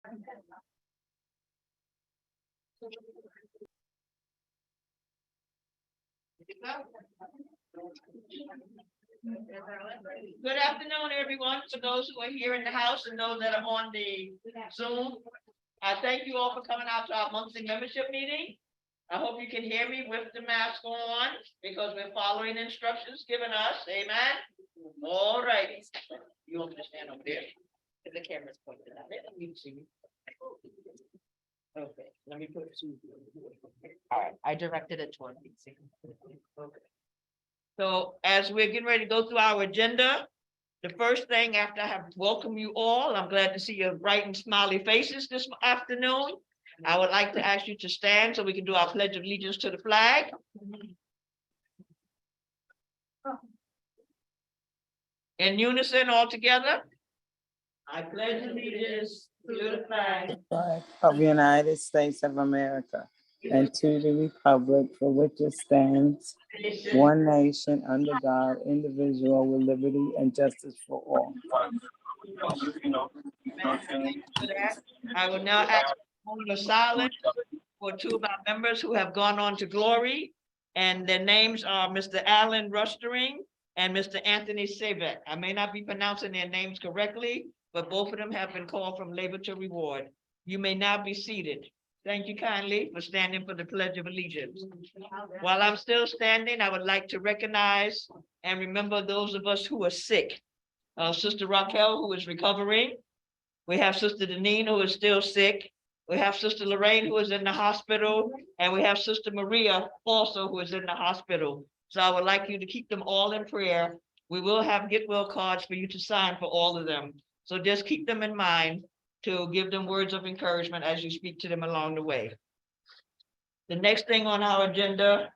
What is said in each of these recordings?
Good afternoon, everyone. For those who are here in the house and those that are on the Zoom, I thank you all for coming out to our monthly membership meeting. I hope you can hear me with the mask on because we're following instructions given us. Amen. All right. You want me to stand over there? Because the camera's pointed at it. Let me see. Okay, let me put Susie. All right, I directed it toward me. Okay. So as we're getting ready to go through our agenda, the first thing after I have welcomed you all, I'm glad to see your bright and smiley faces this afternoon. I would like to ask you to stand so we can do our pledge of allegiance to the flag. In unison all together. I pledge allegiance to the flag Of the United States of America and to the republic for which it stands, one nation under God, indivisible with liberty and justice for all. I will now ask for a moment of silence for two of our members who have gone on to glory, and their names are Mr. Alan Rustering and Mr. Anthony Savet. I may not be pronouncing their names correctly, but both of them have been called from labor to reward. You may now be seated. Thank you kindly for standing for the Pledge of Allegiance. While I'm still standing, I would like to recognize and remember those of us who are sick. Sister Raquel, who is recovering. We have Sister Deneen, who is still sick. We have Sister Lorraine, who is in the hospital, and we have Sister Maria also, who is in the hospital. So I would like you to keep them all in prayer. We will have get well cards for you to sign for all of them. So just keep them in mind to give them words of encouragement as you speak to them along the way. The next thing on our agenda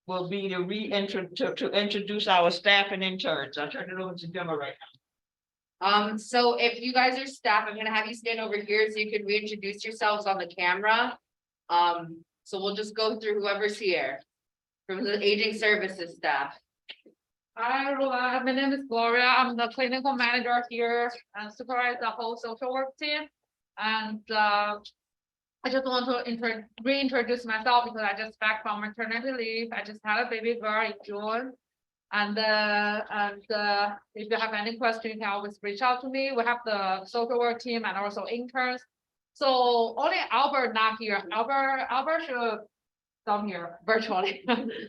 will be to introduce our staff and interns. I'll turn it over to Gemma right now. So if you guys are staff, I'm gonna have you stand over here so you can reintroduce yourselves on the camera. So we'll just go through whoever's here from the aging services staff. Hi everyone, my name is Gloria. I'm the clinical manager here and supervise the whole social work team. And I just want to reintroduce myself because I just back from maternity leave. I just had a baby girl in June. And if you have any questions, you can always reach out to me. We have the social work team and also interns. So only Albert not here. Albert should come here virtually.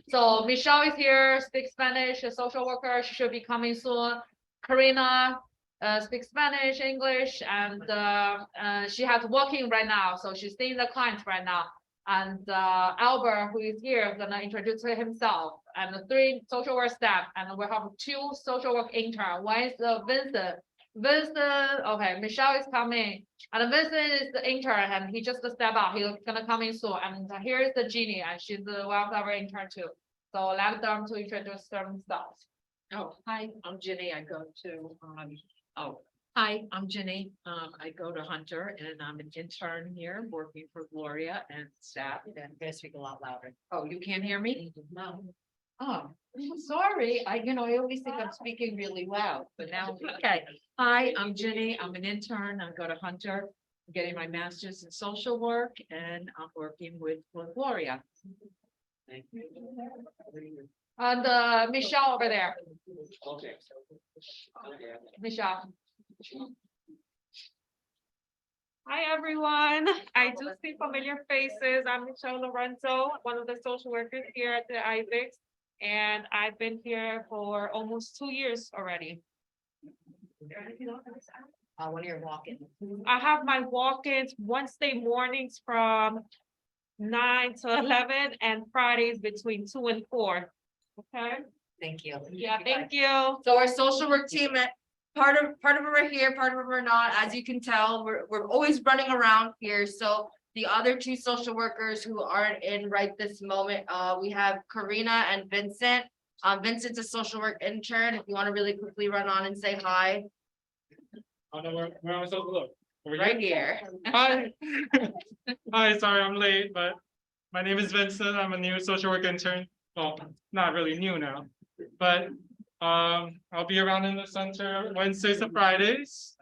So Michelle is here, speaks Spanish, a social worker. She should be coming soon. Karina speaks Spanish, English, and she has working right now. So she's seeing the clients right now. And Albert, who is here, is gonna introduce himself, and the 3 social work staff, and we have 2 social work intern. One is Vincent. Okay, Michelle is coming, and Vincent is the intern, and he just stepped out. He's gonna come in soon. And here is the Jeannie, and she's one of our intern too. So let them to introduce themselves. Oh, hi, I'm Jenny. I go to, hi, I'm Jenny. I go to Hunter and I'm an intern here working for Gloria and staff. And I speak a lot louder. Oh, you can't hear me? No. Oh, I'm sorry. I always think I'm speaking really loud, but now, okay. Hi, I'm Jenny. I'm an intern. I go to Hunter, I'm getting my master's in social work and I'm working with Gloria. Thank you. And Michelle over there. Okay. Michelle. Hi, everyone. I do see familiar faces. I'm Michelle Lorenzo, one of the social workers here at the ISACS, and I've been here for almost 2 years already. When you're walking. I have my walk-ins Wednesday mornings from 9 to 11 and Fridays between 2 and 4. Okay, Thank you. yeah, thank you. So our social work team, part of them are here, part of them are not. As you can tell, we're always running around here. So the other 2 social workers who aren't in right this moment, we have Karina and Vincent. Vincent's a social work intern. If you want to really quickly run on and say hi. Oh no, where am I supposed to look? Over Right here. Hi. Hi, sorry I'm late, but my name is Vincent. I'm a new social work intern. Well, not really new now, but I'll be around in the center Wednesdays and Fridays.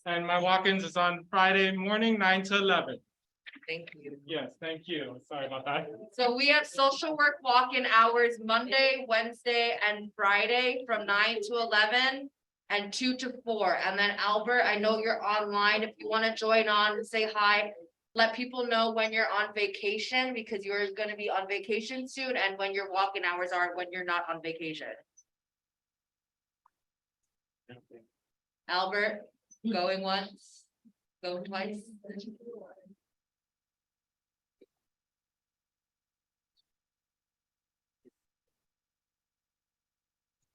And my walk-ins is on Friday morning, 9 to 11. Thank you. Yes, thank you. Sorry about that. So we have social work walk-in hours Monday, Wednesday, and Friday from 9 to 11 and 2 to 4. And then Albert, I know you're online. If you want to join on and say hi, let people know when you're on vacation because you're going to be on vacation soon and when your walk-in hours are when you're not on vacation. Albert, going once, going twice.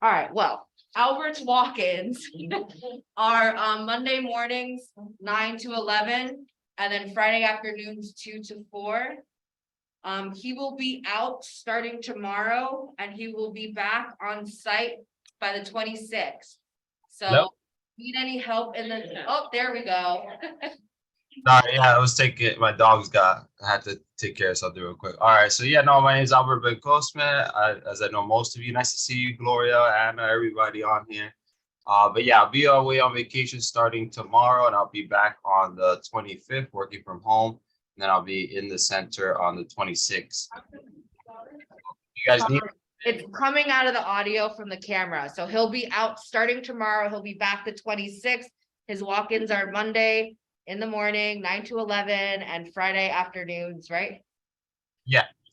All right, well, Albert's walk-ins are Monday mornings, 9 to 11, and then Friday afternoons, 2 to 4. He will be out starting tomorrow and he will be back on site by the 26th. So Hello? need any help in the, oh, there we go. Yeah, I was taking, my I had to take care of something real quick. All right, so yeah, no, my name is Albert Ben Cosme. As I know most of you, nice to see you, Gloria, Anna, everybody on here. But yeah, I'll be away on vacation starting tomorrow and I'll be back on the 25th working from home. And then I'll be in the center on the 26th. You guys need, It's coming out of the audio from the camera. So he'll be out starting tomorrow. He'll be back the 26th. His walk-ins are Monday in the morning, 9 to 11, and Friday afternoons, right?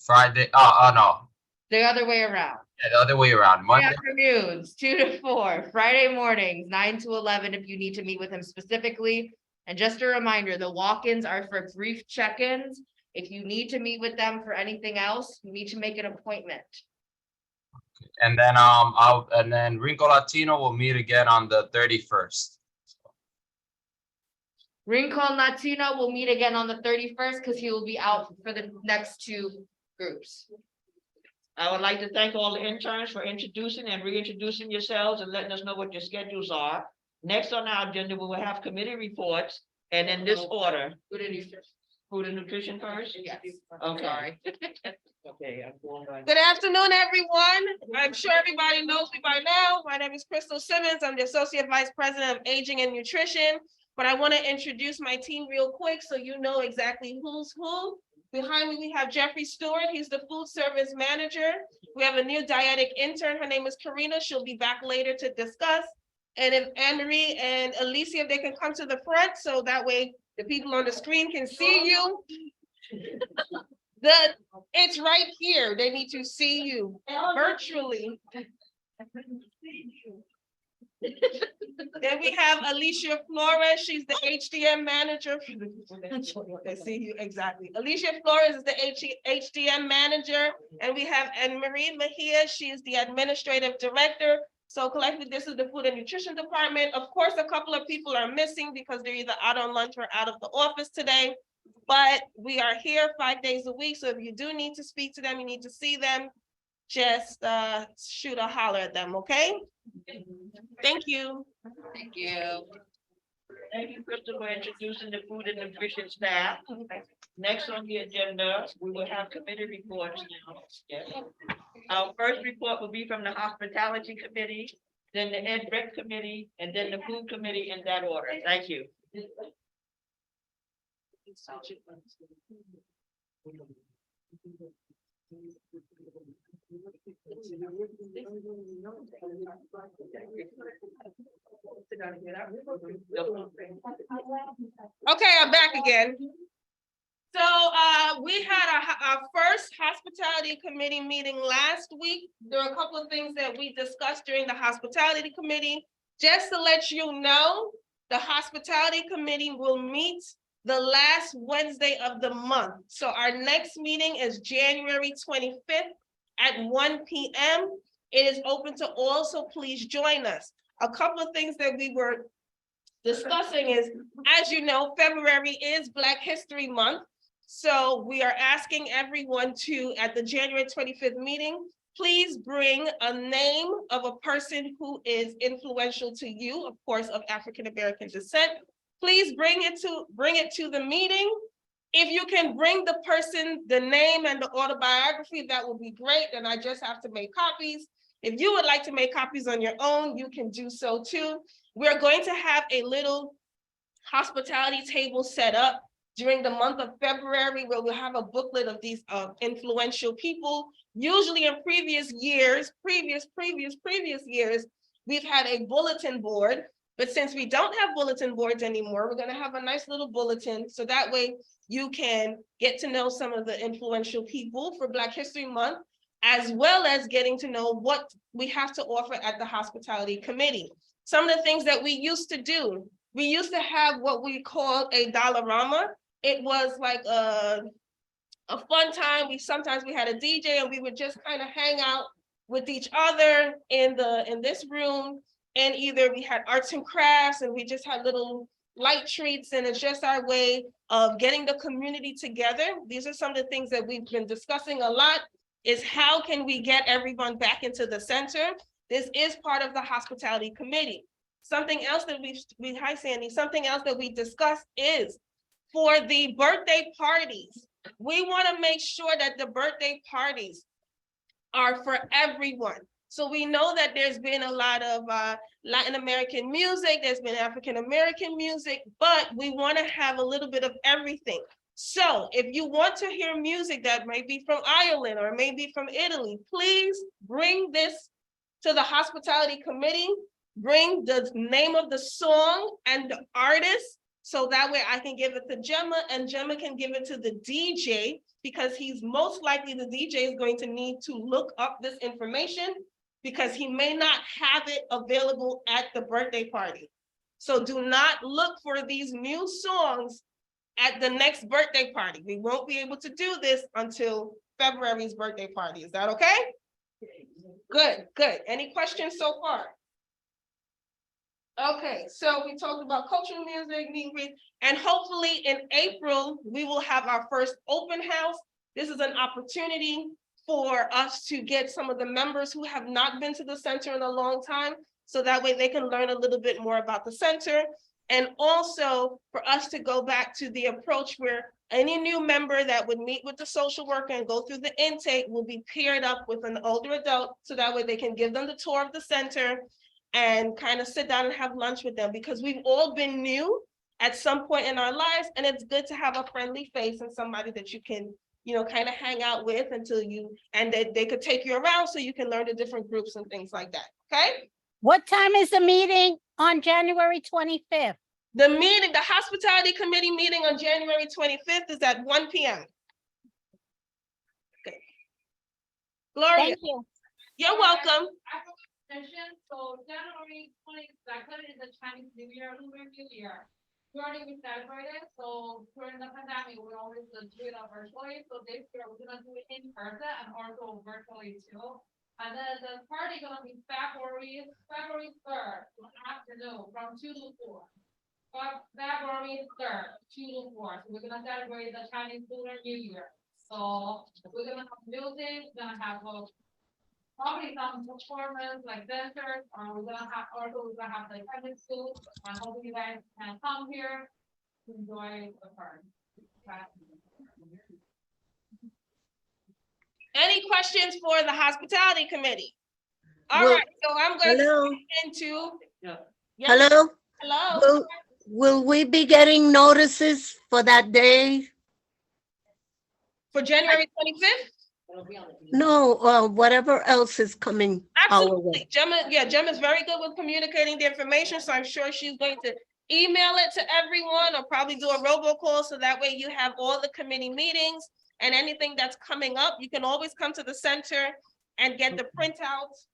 Friday, no, The other way around. yeah, the other way around, Friday Monday. afternoons, 2 to 4, Friday mornings, 9 to 11, if you need to meet with him specifically. And just a reminder, the walk-ins are for brief check-ins. If you need to meet with them for anything else, you need to make an appointment. And then Rinco Latino will meet again on the 31st. Rincon Latino will meet again on the 31st because he will be out for the next 2 groups. I would like to thank all the interns for introducing and reintroducing yourselves and letting us know what your schedules are. Next on our agenda, we will have committee reports and in this order, Good and nutritious. food and nutrition first? Yes. Okay. Sorry. Okay, I'm going by. Good afternoon, everyone. I'm sure everybody knows me by now. My name is Crystal Simmons. I'm the Associate Vice President of Aging and Nutrition. But I want to introduce my team real quick so you know exactly who's who. Behind me, we have Jeffrey Stewart. He's the food service manager. We have a new dietetic intern. Her name is Karina. She'll be back later to discuss. And if Anne-Marie and Alicia, if they can come to the front, so that way the people on the screen can see you. It's right here. They need to see you virtually. Then we have Alicia Flores. She's the HDM manager. They see you exactly. Alicia Flores is the HDM manager, and we have Anne-Marie Mejia. She is the administrative director. So collectively, this is the food and nutrition department. Of course, a couple of people are missing because they're either out on lunch or out of the office today. But we are here 5 days a week. So if you do need to speak to them, you need to see them, just shoot a holler at them, okay? Thank you. Thank you. Thank you, Crystal, for introducing the food and nutrition staff. Next on the agenda, we will have committee reports now. Yes. Our first report will be from the hospitality committee, then the ed rec committee, and then the food committee in that order. Thank you. Okay, I'm back again. So we had our first hospitality committee meeting last week. There are a couple of things that we discussed during the hospitality committee. Just to let you know, the hospitality committee will meet the last Wednesday of the month. So our next meeting is January 25th at 1 p.m. It is open to all, so please join us. A couple of things that we were discussing is, as you know, February is Black History Month. So we are asking everyone to, at the January 25th meeting, please bring a name of a person who is influential to you, of course, of African-American descent. Please bring it to the meeting. If you can bring the person, the name and the autobiography, that would be great. And I just have to make copies. If you would like to make copies on your own, you can do so too. We're going to have a little hospitality table set up during the month of February, where we'll have a booklet of these influential people. Usually in previous years, previous years, we've had a bulletin board, but since we don't have bulletin boards anymore, we're gonna have a nice little bulletin, so that way you can get to know some of the influential people for Black History Month, as well as getting to know what we have to offer at the Hospitality Committee. Some of the things that we used to do, we used to have what we called a Dollarama. It was like a fun time. Sometimes we had a DJ and we would just kind of hang out with each other in this room. And either we had arts and crafts and we just had little light treats, and it's just our way of getting the community together. These are some of the things that we've been discussing a lot, is how can we get everyone back into the center? This is part of the Hospitality Committee. Something else that hi Sandy, something else that we discussed is for the birthday parties. We want to make sure that the birthday parties are for everyone. So we know that there's been a lot of Latin American music, there's been African American music, but we want to have a little bit of everything. So if you want to hear music that may be from Ireland or maybe from Italy, please bring this to the Hospitality Committee. Bring the name of the song and the artist, so that way I can give it to Gemma and Gemma can give it to the DJ, because he's most likely, the DJ is going to need to look up this information because he may not have it available at the birthday party. So do not look for these new songs at the next birthday party. We won't be able to do this until February's birthday party. Is that okay? Good, good. Any questions so far? Okay, so we talked about cultural music, meet and greet, and hopefully in April, we will have our first open house. This is an opportunity for us to get some of the members who have not been to the center in a long time, so that way they can learn a little bit more about the center. And also for us to go back to the approach where any new member that would meet with the social worker and go through the intake will be paired up with an older adult, so that way they can give them the tour of the center and kind of sit down and have lunch with them, because we've all been new at some point in our lives, and it's good to have a friendly face and somebody that you can, you know, kind of hang out with until and that they could take you around so you can learn the different groups and things like that, okay? What time is the meeting on January 25th? The meeting, the Hospitality Committee meeting on January 25th is at 1 p.m. Okay. Gloria, Thank you. you're welcome. So January 22nd is the Chinese New Year, Lunar New Year. We already celebrated, so during the pandemic, we always do it virtually. So this year we're gonna do it in person and also virtually too. And then the party gonna be February 3rd, afternoon from 2 to 4. February 3rd, 2 to 4. So we're gonna celebrate the Chinese Lunar New Year. So we're gonna have music, we're gonna have probably some performance like dancers, or we're gonna have the attendance too. And hopefully you guys can come here to enjoy the party. Any questions for the Hospitality Committee? All Well, right, so I'm going to Hello, go into. Yes, hello. hello. Will we be getting notices for that day? For January 25th? No, whatever else is coming our Absolutely. way. Gemma's very good with communicating the information, so I'm sure she's going to email it to everyone or probably do a robocall, so that way you have all the committee meetings and anything that's coming up. You can always come to the center and get the printouts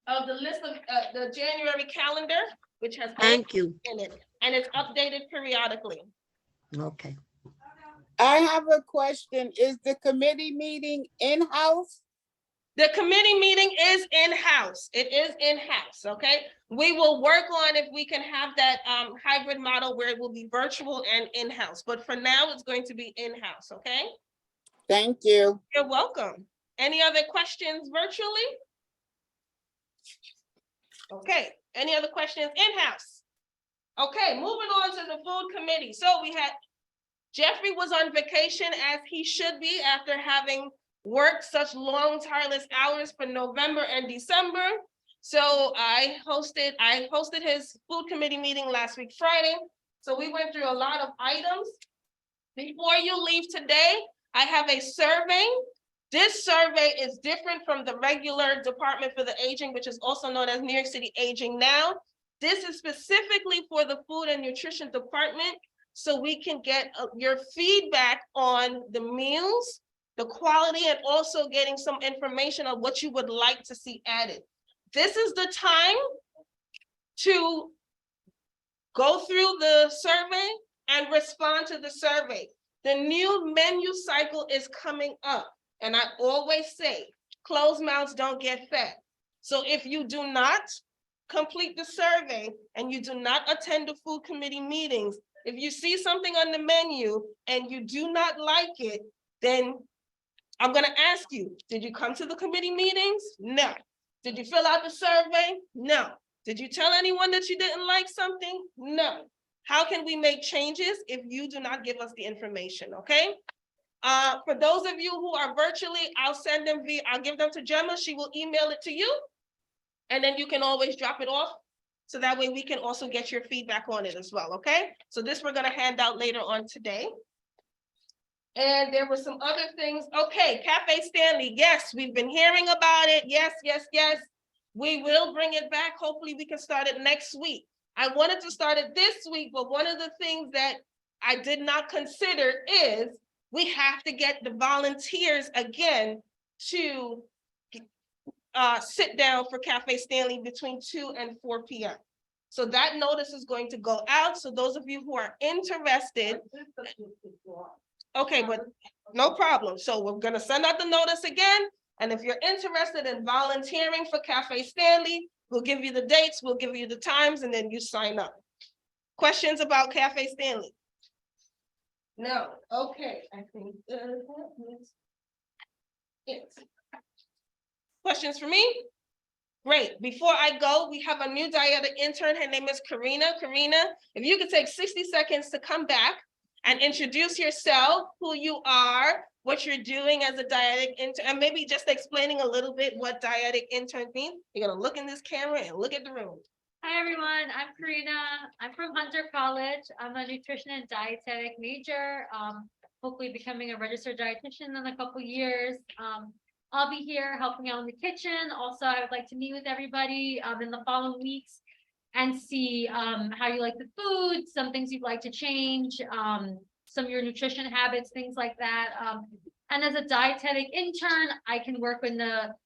of the list of the January calendar, which has Thank you. in it, and it's updated periodically. Okay. I have a question. Is the committee meeting in-house? The committee meeting is in-house. It is in-house, okay? We will work on if we can have that hybrid model where it will be virtual and in-house, but for now it's going to be in-house, okay? Thank you. You're welcome. Any other questions virtually? Okay, any other questions in-house? Okay, moving on to the food committee. So we had, Jeffrey was on vacation, as he should be, after having worked such long tireless hours for November and December. So I hosted his food committee meeting last week, Friday. So we went through a lot of items. Before you leave today, I have a survey. This survey is different from the regular Department for the Aging, which is also known as New York City Aging Now. This is specifically for the Food and Nutrition Department, so we can get your feedback on the meals, the quality, and also getting some information on what you would like to see added. This is the time to go through the survey and respond to the survey. The new menu cycle is coming up. And I always say, closed mouths don't get fed. So if you do not complete the survey and you do not attend the food committee meetings, if you see something on the menu and you do not like it, then I'm gonna ask you, did you come to the committee meetings? No. Did you fill out the survey? No. Did you tell anyone that you didn't like something? No. How can we make changes if you do not give us the information, okay? For those of you who are virtually, I'll give them to Gemma, she will email it to you. And then you can always drop it off. So that way we can also get your feedback on it as well, okay? So this we're gonna hand out later on today. And there were some other things. Okay, Cafe Stanley, yes, we've been hearing about it. Yes, yes, yes. We will bring it back. Hopefully we can start it next week. I wanted to start it this week, but one of the things that I did not consider is we have to get the volunteers again to sit down for Cafe Stanley between 2 and 4 p.m. So that notice is going to go out. So those of you who are interested. Okay, but no problem. So we're gonna send out the notice again. And if you're interested in volunteering for Cafe Stanley, we'll give you the dates, we'll give you the times, and then you sign up. Questions about Cafe Stanley? No, okay, I think that is it. Questions for me? Great, before I go, we have a new dietetic intern, her name is Karina. Karina, if you could take 60 seconds to come back and introduce yourself, who you are, what you're doing as a dietetic intern, and maybe just explaining a little bit what dietetic intern means. You're gonna look in this camera and look at the room. Hi, everyone. I'm Karina. I'm from Hunter College. I'm a nutrition and dietetic major, hopefully becoming a registered dietitian in a couple years. I'll be here helping out in the kitchen. Also, I would like to meet with everybody in the following weeks and see how you like the food, some things you'd like to change, some of your nutrition habits, things like that. And as a dietetic intern, I can work in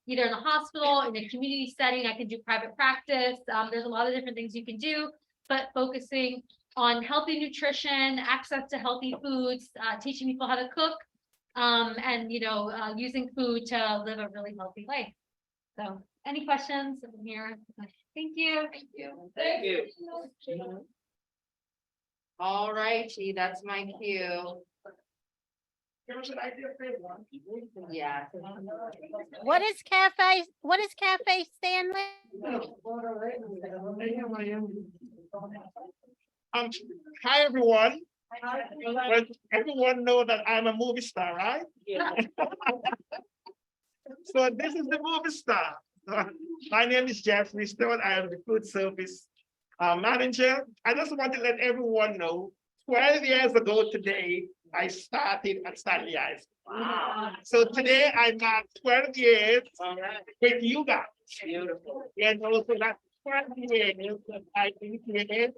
either in the hospital, in a community setting, I can do private practice. There's a lot of different things you can do, but focusing on healthy nutrition, access to healthy foods, teaching people how to cook, and using food to live a really healthy life. So any questions? I'm here. Thank you. Thank you. Thank you. All righty, that's my cue. Yeah. What is Cafe Stanley? Hi, everyone. Well, everyone know that I'm a movie star, right? Yeah. So this is the movie star. My name is Jeffrey Stone. I am the food service manager. I just want to let everyone know, 12 years ago today, I started at Stanley Ice. Wow. So today I mark 12 years with you guys. Beautiful. And also that's 12 years that I've been here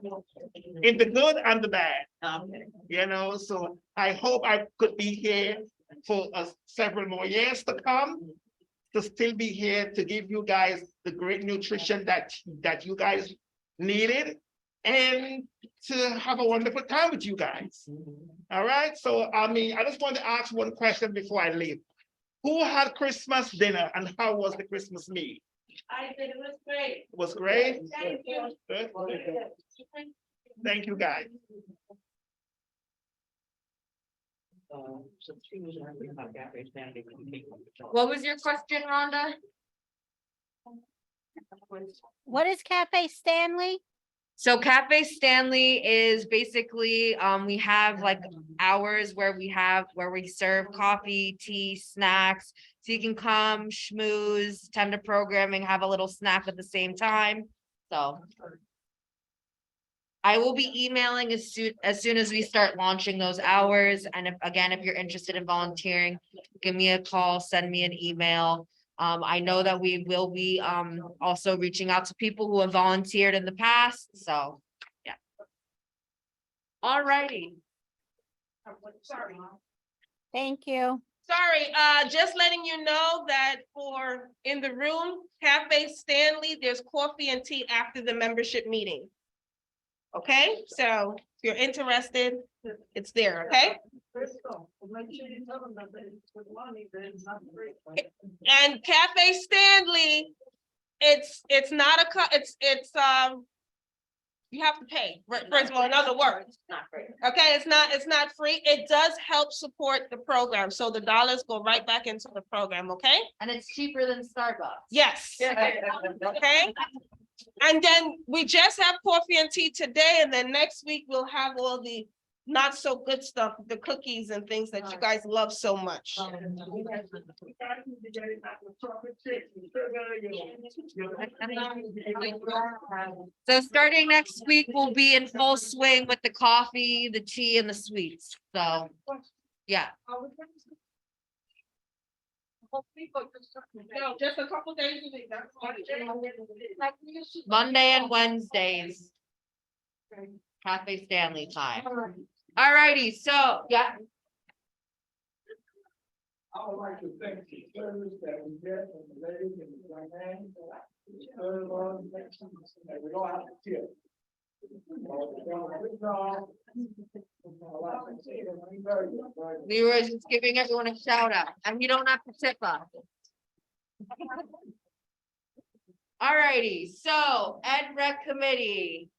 in the good and the bad. Okay. So I hope I could be here for several more years to come, to still be here to give you guys the great nutrition that you guys needed, and to have a wonderful time with you guys. All right, so I just want to ask one question before I leave. Who had Christmas dinner and how was the Christmas meal? I did, it was great. It was great? Thank you. Good. Thank you, guys. What was your question, Rhonda? What is Cafe Stanley? So Cafe Stanley is basically, we have like hours where we serve coffee, tea, snacks. So you can come schmooze, tend to programming, have a little snack at the same time, so. I will be emailing as soon as we start launching those hours, and if you're interested in volunteering, give me a call, send me an email. I know that we will be, also reaching out to people who have volunteered in the past, so, yeah. Alrighty. Sorry. Thank you. Sorry, just letting you know that in the room, Cafe Stanley, there's coffee and tea after the membership meeting. Okay, so if you're interested, it's there, okay? And Cafe Stanley, it's not you have to pay, first of all, in other words. Okay, it's not free. It does help support the program, so the dollars go right back into the program, okay? And it's cheaper than Starbucks. Yes. Okay. And then we just have coffee and tea today, and then next week we'll have all the not so good stuff, the cookies and things that you guys love so much. So starting next week, we'll be in full swing with the coffee, the tea, and the sweets, so, yeah. No, just a couple days a week, that's all. Monday and Wednesdays. Cafe Stanley time. Alrighty, so, yeah. I would like to thank the service that we get from the ladies and the young men. And we don't have to tip. We were just giving everyone a shout out, and you don't have to tip us. Alrighty, so Ed Rec Committee.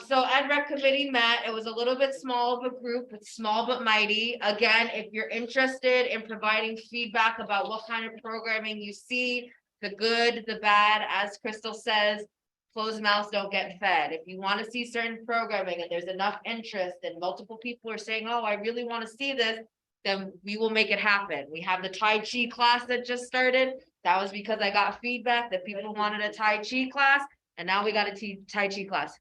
So Ed Rec Committee met, it was a little bit small of a group, but small but mighty. Again, if you're interested in providing feedback about what kind of programming you see, the good, the bad, as Crystal says, closed mouths don't get fed. If you want to see certain programming and there's enough interest and multiple people are saying, oh, I really want to see this, then we will make it happen. We have the Tai Chi class that just started. That was because I got feedback that people wanted a Tai Chi class, and now we got a Tai Chi class.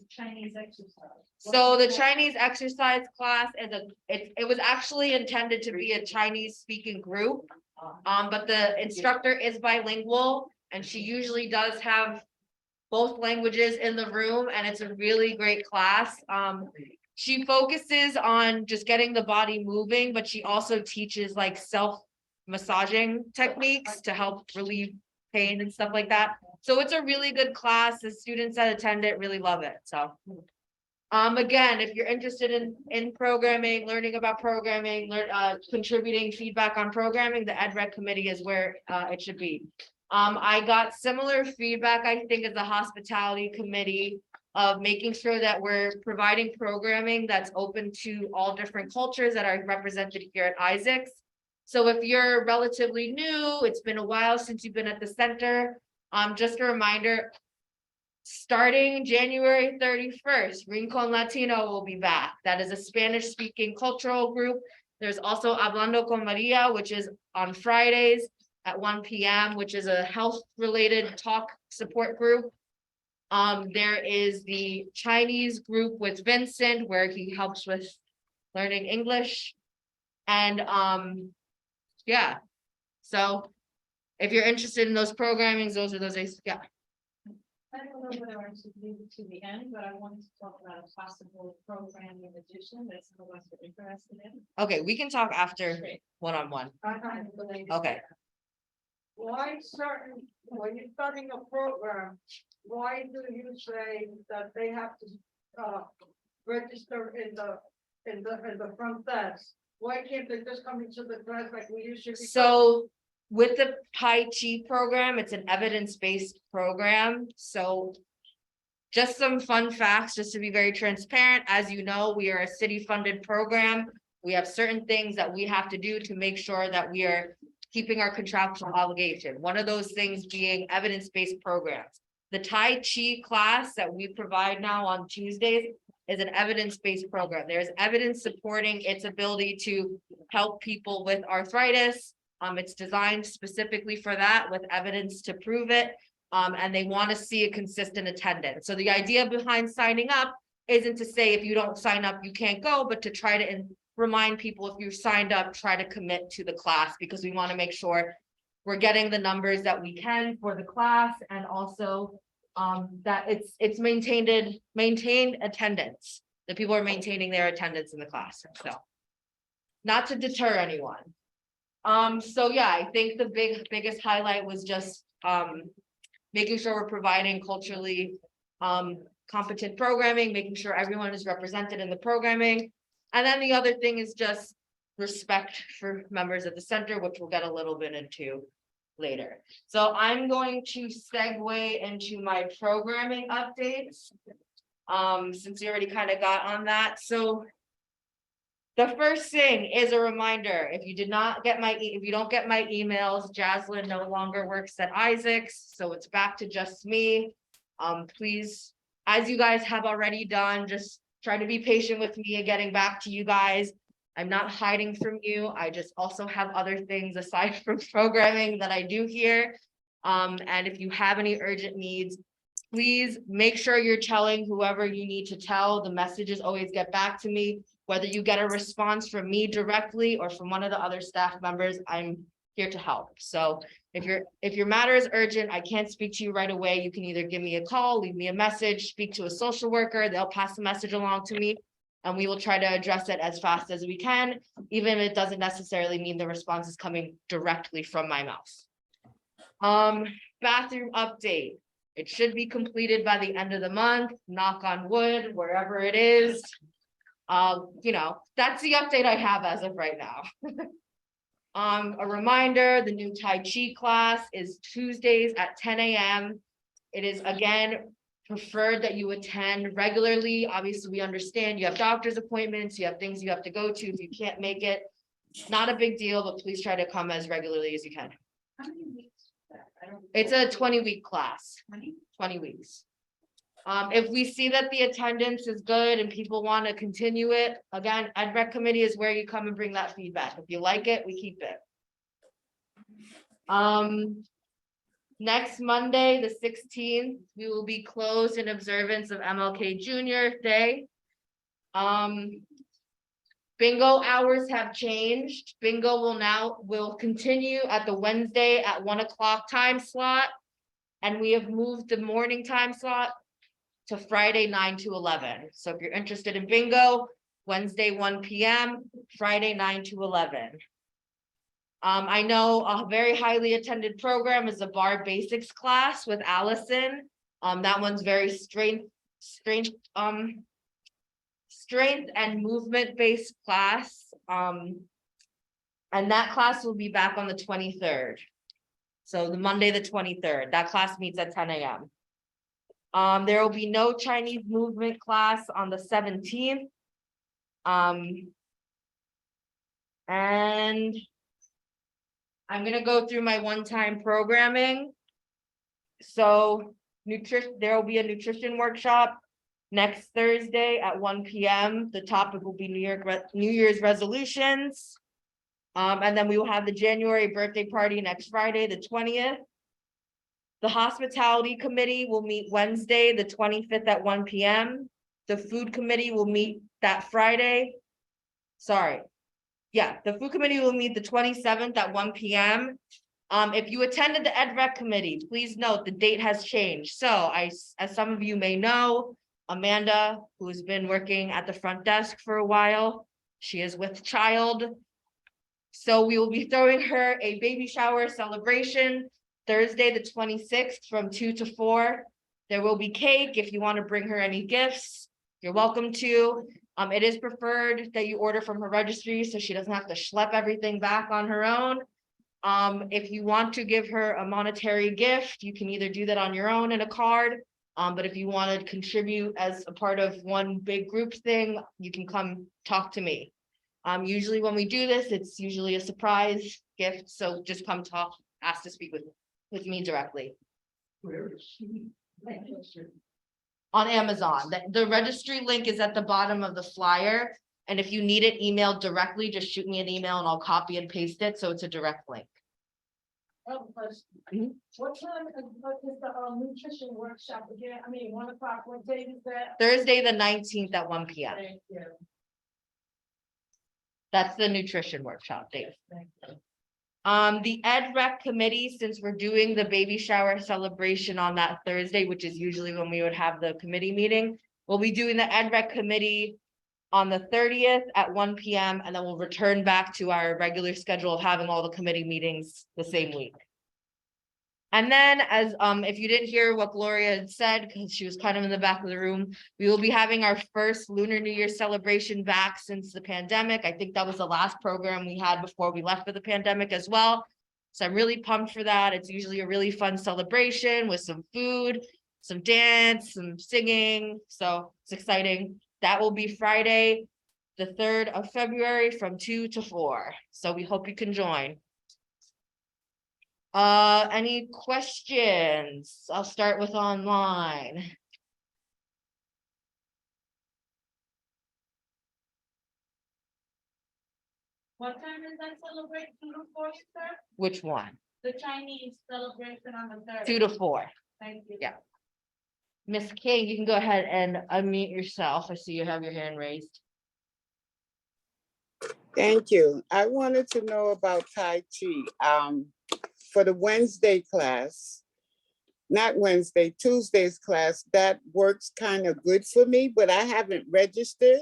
Chinese exercise. So the Chinese exercise class is it was actually intended to be a Chinese speaking group. But the instructor is bilingual, and she usually does have both languages in the room, and it's a really great class. She focuses on just getting the body moving, but she also teaches like self-massaging techniques to help relieve pain and stuff like that. So it's a really good class. The students that attend it really love it, so. Again, if you're interested in programming, learning about programming, contributing feedback on programming, the Ed Rec Committee is where it should be. I got similar feedback, I think, as the Hospitality Committee of making sure that we're providing programming that's open to all different cultures that are represented here at Isaacs. So if you're relatively new, it's been a while since you've been at the center, just a reminder, starting January 31st, Rincon Latino will be back. That is a Spanish-speaking cultural group. There's also Hablando con Maria, which is on Fridays at 1 p.m., which is a health-related talk support group. There is the Chinese group with Vincent, where he helps with learning English. And yeah, so if you're interested in those programmings, those are those days, yeah. I don't know whether I should leave it to the end, but I wanted to talk about a possible program in addition that some of us are interested in. Okay, we can talk after one-on-one. Okay. Why when you're starting a program, why do you say that they have to register in the front desk? Why can't they just come into the class like we usually? So with the Tai Chi program, it's an evidence-based program. So just some fun facts, just to be very transparent. As you know, we are a city-funded program. We have certain things that we have to do to make sure that we are keeping our contractual obligation. One of those things being evidence-based programs. The Tai Chi class that we provide now on Tuesdays is an evidence-based program. There's evidence supporting its ability to help people with arthritis. It's designed specifically for that with evidence to prove it. And they want to see a consistent attendance. So the idea behind signing up isn't to say if you don't sign up, you can't go, but to try to remind people if you signed up, try to commit to the class because we want to make sure we're getting the numbers that we can for the class and also that it's maintained attendance. That people are maintaining their attendance in the class, so. Not to deter anyone. So yeah, I think the biggest highlight was just making sure we're providing culturally competent programming, making sure everyone is represented in the programming. And then the other thing is just respect for members of the center, which we'll get a little bit into later. So I'm going to segue into my programming updates. Since we already kind of got on that. So the first thing is a reminder, if you don't get my emails, Jaslyn no longer works at Isaacs, so it's back to just me. Please, as you guys have already done, just try to be patient with me and getting back to you guys. I'm not hiding from you. I just also have other things aside from programming that I do here. And if you have any urgent needs, please make sure you're telling whoever you need to tell. The messages always get back to me. Whether you get a response from me directly or from one of the other staff members, I'm here to help. So if your matter is urgent, I can't speak to you right away. You can either give me a call, leave me a message, speak to a social worker, they'll pass the message along to me. And we will try to address it as fast as we can, even if it doesn't necessarily mean the response is coming directly from my mouth. Bathroom update. It should be completed by the end of the month, knock on wood, wherever it is. That's the update I have as of right now. A reminder, the new Tai Chi class is Tuesdays at 10 a.m. It is again preferred that you attend regularly. Obviously, we understand you have doctor's appointments, you have things you have to go to if you can't make it. Not a big deal, but please try to come as regularly as you can. It's a 20-week class, 20 weeks. If we see that the attendance is good and people want to continue it, again, EdRec committee is where you come and bring that feedback. If you like it, we keep it. Next Monday, the 16th, we will be closed in observance of MLK Jr. Day. Bingo hours have changed. Bingo will continue at the Wednesday at 1 o'clock time slot. And we have moved the morning time slot to Friday 9 to 11. So if you're interested in bingo, Wednesday 1 p.m., Friday 9 to 11. I know a very highly attended program is the bar basics class with Allison. That one's very strength and movement based class. And that class will be back on the 23rd. So the Monday, the 23rd, that class meets at 10 a.m. There will be no Chinese movement class on the 17th. And I'm gonna go through my one-time programming. So there will be a nutrition workshop next Thursday at 1 p.m. The topic will be New Year's resolutions. And then we will have the January birthday party next Friday, the 20th. The hospitality committee will meet Wednesday, the 25th at 1 p.m. The food committee will meet that Friday. The food committee will meet the 27th at 1 p.m. If you attended the EdRec committee, please note the date has changed. So as some of you may know, Amanda, who has been working at the front desk for a while, she is with child. So we will be throwing her a baby shower celebration Thursday, the 26th from 2 to 4. There will be cake. If you want to bring her any gifts, you're welcome to. It is preferred that you order from her registry so she doesn't have to schlep everything back on her own. If you want to give her a monetary gift, you can either do that on your own in a card. But if you want to contribute as a part of one big group thing, you can come talk to me. Usually when we do this, it's usually a surprise gift. So just come talk, ask to speak with me directly. Where is she? On Amazon. The registry link is at the bottom of the flyer. And if you need it emailed directly, just shoot me an email and I'll copy and paste it, so it's a direct link. Mhm. What time is the nutrition workshop again? I mean, 1 o'clock, what date is that? Thursday, the 19th at 1 p.m. Thank you. That's the nutrition workshop date. Thank you. The Ed Rec committee, since we're doing the baby shower celebration on that Thursday, which is usually when we would have the committee meeting, we'll be doing the Ed Rec committee on the 30th at 1 p.m. and then we'll return back to our regular schedule of having all the committee meetings the same week. And then as, if you didn't hear what Gloria had said, because she was kind of in the back of the room, we will be having our first Lunar New Year celebration back since the pandemic. I think that was the last program we had before we left for the pandemic as well. So I'm really pumped for that. It's usually a really fun celebration with some food, some dance, some singing. So it's exciting. That will be Friday, the 3rd of February from 2 to 4. So we hope you can join. Any questions? I'll start with online. What time is that celebration before you start? Which one? The Chinese celebration on the 3rd. 2 to 4. Thank you. Yeah. Miss King, you can go ahead and unmute yourself. I see you have your hand raised. Thank you. I wanted to know about Tai Chi. For the Wednesday class, not Wednesday, Tuesday's class, that works kind of good for me, but I haven't registered.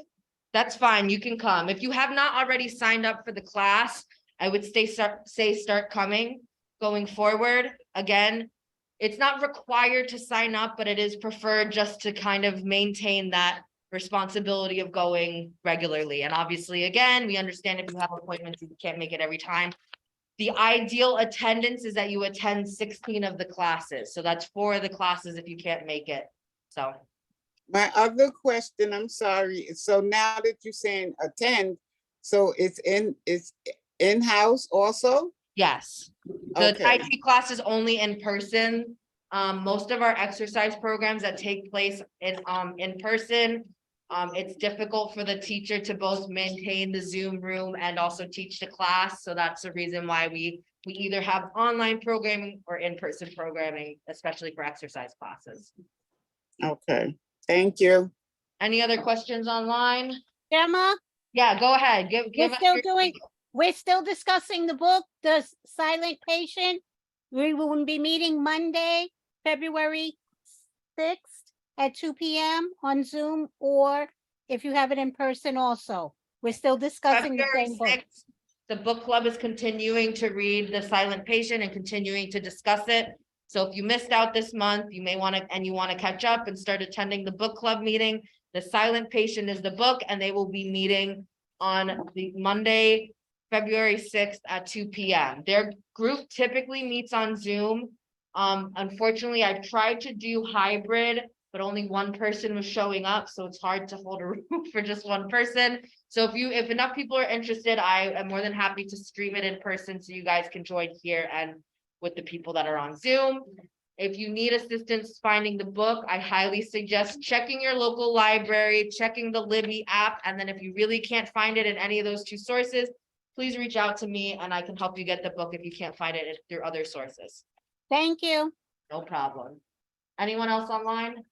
That's fine. You can come. If you have not already signed up for the class, I would say start coming going forward. Again, it's not required to sign up, but it is preferred just to kind of maintain that responsibility of going regularly. And obviously, again, we understand if you have appointments, you can't make it every time. The ideal attendance is that you attend 16 of the classes. So that's 4 of the classes if you can't make it. So. My other question, I'm sorry. So now that you're saying attend, so it's in-house also? Yes. The Tai Okay. Chi class is only in person. Most of our exercise programs that take place in person, it's difficult for the teacher to both maintain the Zoom room and also teach the class. So that's the reason why we either have online programming or in-person programming, especially for exercise classes. Okay, thank you. Any other questions online? Gemma, Yeah, go ahead. Give us your- we're still discussing the book, The Silent Patient. We will be meeting Monday, February 6th at 2 p.m. on Zoom, or if you have it in person also. We're still discussing the February same book. 6th, the book club is continuing to read The Silent Patient and continuing to discuss it. So if you missed out this month, you may want to, and you want to catch up and start attending the book club meeting. The Silent Patient is the book, and they will be meeting on the Monday, February 6th at 2 p.m. Their group typically meets on Zoom. Unfortunately, I've tried to do hybrid, but only one person was showing up, so it's hard to hold a room for just one person. So if enough people are interested, I am more than happy to stream it in person so you guys can join here and with the people that are on Zoom. If you need assistance finding the book, I highly suggest checking your local library, checking the Libby app, and then if you really can't find it in any of those 2 sources, please reach out to me and I can help you get the book if you can't find it through other sources. Thank you. No problem. Anyone else online?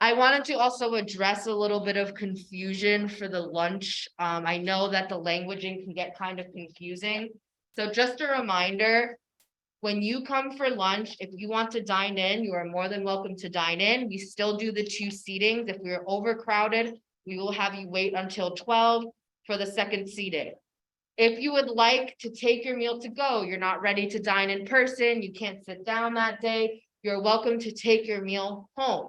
I wanted to also address a little bit of confusion for the lunch. I know that the languaging can get kind of confusing. So just a reminder, when you come for lunch, if you want to dine in, you are more than welcome to dine in. We still do the 2 seatings. If we're overcrowded, we will have you wait until 12 for the second seating. If you would like to take your meal to go, you're not ready to dine in person, you can't sit down that day, you're welcome to take your meal home.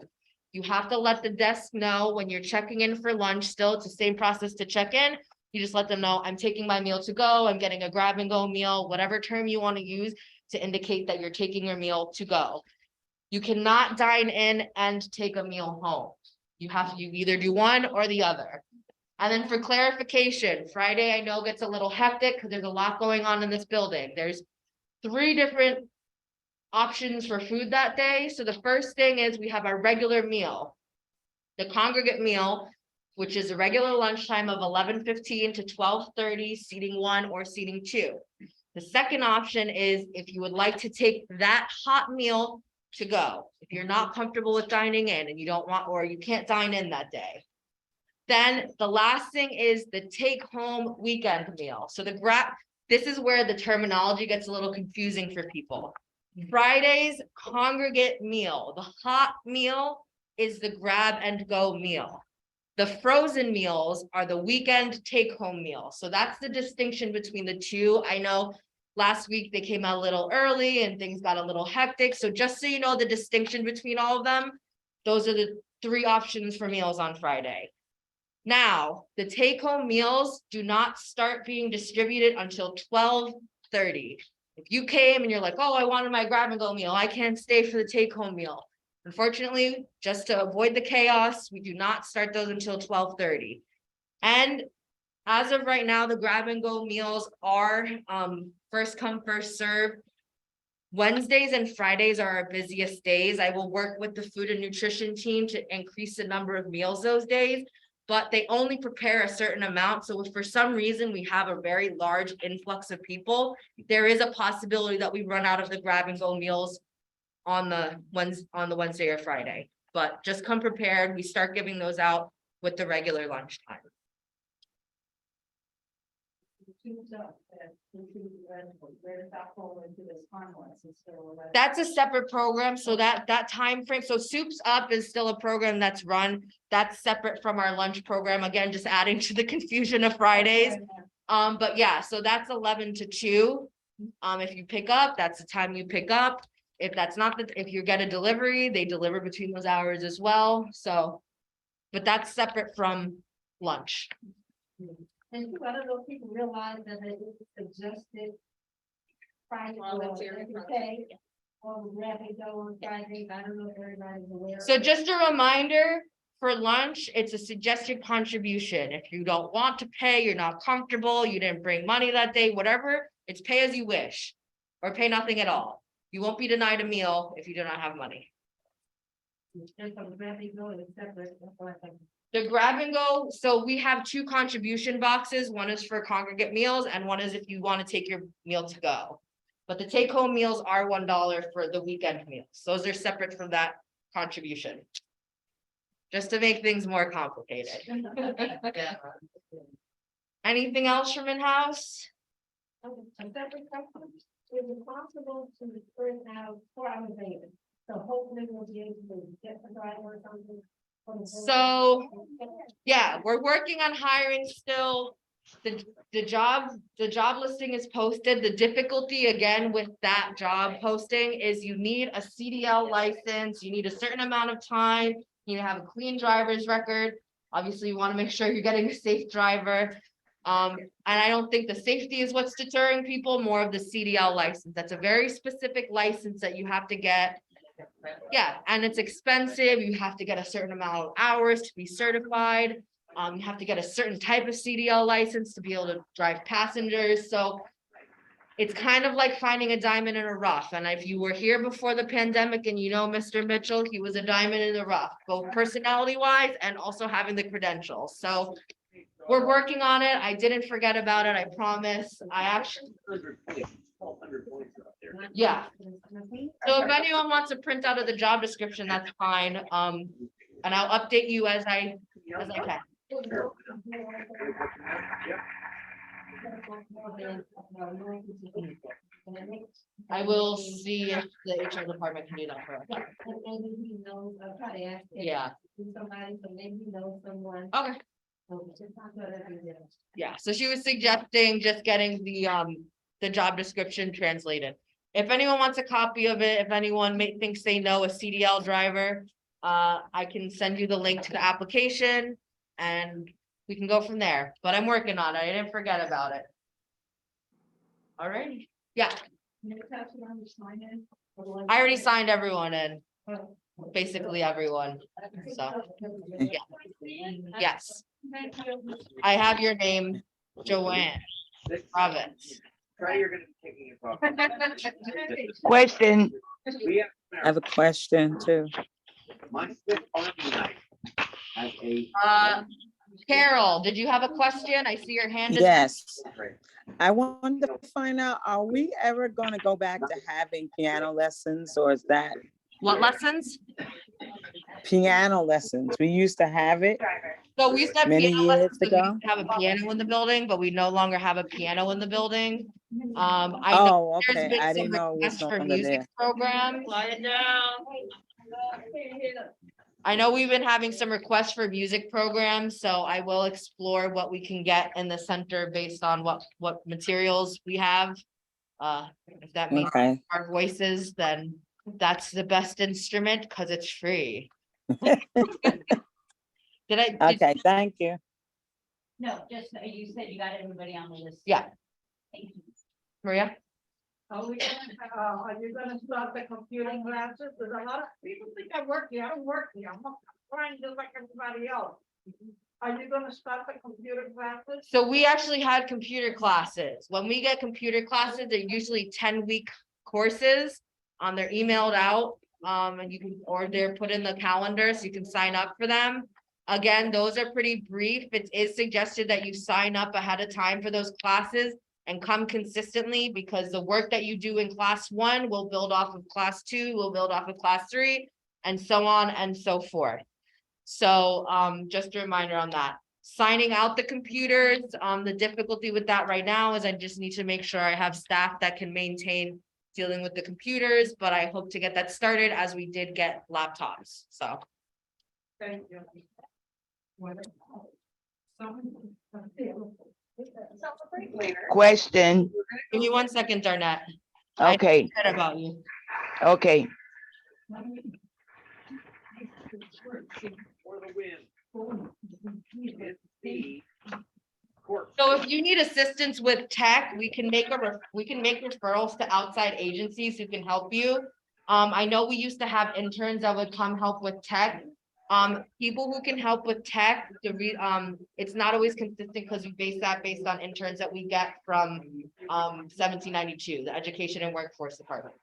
You have to let the desk know when you're checking in for lunch. Still, it's the same process to check in. You just let them know, I'm taking my meal to go, I'm getting a grab and go meal, whatever term you want to use to indicate that you're taking your meal to go. You cannot dine in and take a meal home. You either do one or the other. And then for clarification, Friday I know gets a little hectic because there's a lot going on in this building. There's 3 different options for food that day. So the first thing is we have our regular meal. The congregate meal, which is a regular lunchtime of 11:15 to 12:30, seating 1 or seating 2. The second option is if you would like to take that hot meal to go, if you're not comfortable with dining in and you don't want, or you can't dine in that day. Then the last thing is the take-home weekend meal. So this is where the terminology gets a little confusing for people. Friday's congregate meal, the hot meal is the grab and go meal. The frozen meals are the weekend take-home meal. So that's the distinction between the two. I know last week they came out a little early and things got a little hectic. So just so you know the distinction between all of them, those are the 3 options for meals on Friday. Now, the take-home meals do not start being distributed until 12:30. If you came and you're like, oh, I wanted my grab and go meal, I can't stay for the take-home meal. Unfortunately, just to avoid the chaos, we do not start those until 12:30. And as of right now, the grab and go meals are first come, first serve. Wednesdays and Fridays are our busiest days. I will work with the food and nutrition team to increase the number of meals those days, but they only prepare a certain amount. So if for some reason we have a very large influx of people, there is a possibility that we run out of the grab and go meals on the Wednesday or Friday. But just come prepared. We start giving those out with the regular lunchtime. That's a separate program, so that time frame. So Soups Up is still a program that's run. That's separate from our lunch program. Again, just adding to the confusion of Fridays. But yeah, so that's 11 to 2. If you pick up, that's the time you pick up. If that's not if you get a delivery, they deliver between those hours as well. So, but that's separate from lunch. And I don't know if people realize that it is suggested. Friday, okay, or grab and go on Friday, I don't know if everybody's aware. So just a reminder, for lunch, it's a suggested contribution. If you don't want to pay, you're not comfortable, you didn't bring money that day, whatever, it's pay as you wish. Or pay nothing at all. You won't be denied a meal if you do not have money. The grab and go, so we have 2 contribution boxes. One is for congregate meals and one is if you want to take your meal to go. But the take home meals are $1 for the weekend meals. Those are separate from that contribution. Just to make things more complicated. Anything else from in-house? Is it possible to print out 4-hour data? So hopefully we'll be able to get the driver or something. So, yeah, we're working on hiring still. The job listing is posted. The difficulty again with that job posting is you need a CDL license, you need a certain amount of time, you need to have a clean driver's record. Obviously, you want to make sure you're getting a safe driver. And I don't think the safety is what's deterring people, more of the CDL license. That's a very specific license that you have to get. Yeah, and it's expensive. You have to get a certain amount of hours to be certified. You have to get a certain type of CDL license to be able to drive passengers. So it's kind of like finding a diamond in a rough. And if you were here before the pandemic and you know Mr. Mitchell, he was a diamond in the rough, both personality wise and also having the credentials. So we're working on it. I didn't forget about it. I promise. I actually. Yeah. So if anyone wants to print out of the job description, that's fine. And I'll update you as I can. I will see if the HR department can do that for us. Yeah. Okay. Yeah, so she was suggesting just getting the job description translated. If anyone wants a copy of it, if anyone thinks they know a CDL driver, I can send you the link to the application and we can go from there, but I'm working on it. I didn't forget about it. All right, yeah. I already signed everyone in, basically everyone, so, yeah. Yes. I have your name, Joanne Roberts. Question, I have a question too. Carol, did you have a question? I see your hand is. Yes. I wanted to find out, are we ever going to go back to having piano lessons, or is that What lessons? piano lessons? We used to have it So we used to have many piano years lessons, 'cause we ago. used to have a piano in the building, but we no longer have a piano in the building. I know Oh, there's okay. been I some didn't know it was requests no for longer music there. programs. Quiet down. I know we've been having some requests for music programs, so I will explore what we can get in the center based on what materials we have. If that means Okay. our voices, then that's the best instrument because it's free. Did Okay, thank you. No, just, you said you got everybody on the list. Yeah. Maria? Are you gonna start the computing classes? There's a lot of people think I work here. I don't work here. I'm trying just like everybody else. Are you gonna start the computer classes? So we actually had computer classes. When we get computer classes, they're usually 10-week courses. They're emailed out, and you can, or they're put in the calendar, so you can sign up for them. Again, those are pretty brief. It is suggested that you sign up ahead of time for those classes and come consistently, because the work that you do in class 1 will build off of class 2, will build off of class 3, and so on and so forth. So, just a reminder on that. Signing out the computers, the difficulty with that right now is I just need to make sure I have staff that can maintain dealing with the computers, but I hope to get that started as we did get laptops, so. Thank you. question, Give me 1 second, Darnett. I okay, forgot about you. okay. So if you need assistance with tech, we can make referrals to outside agencies who can help you. I know we used to have interns that would come help with tech. People who can help with tech, it's not always consistent because we base that based on interns that we get from 1792, the Education and Workforce Department.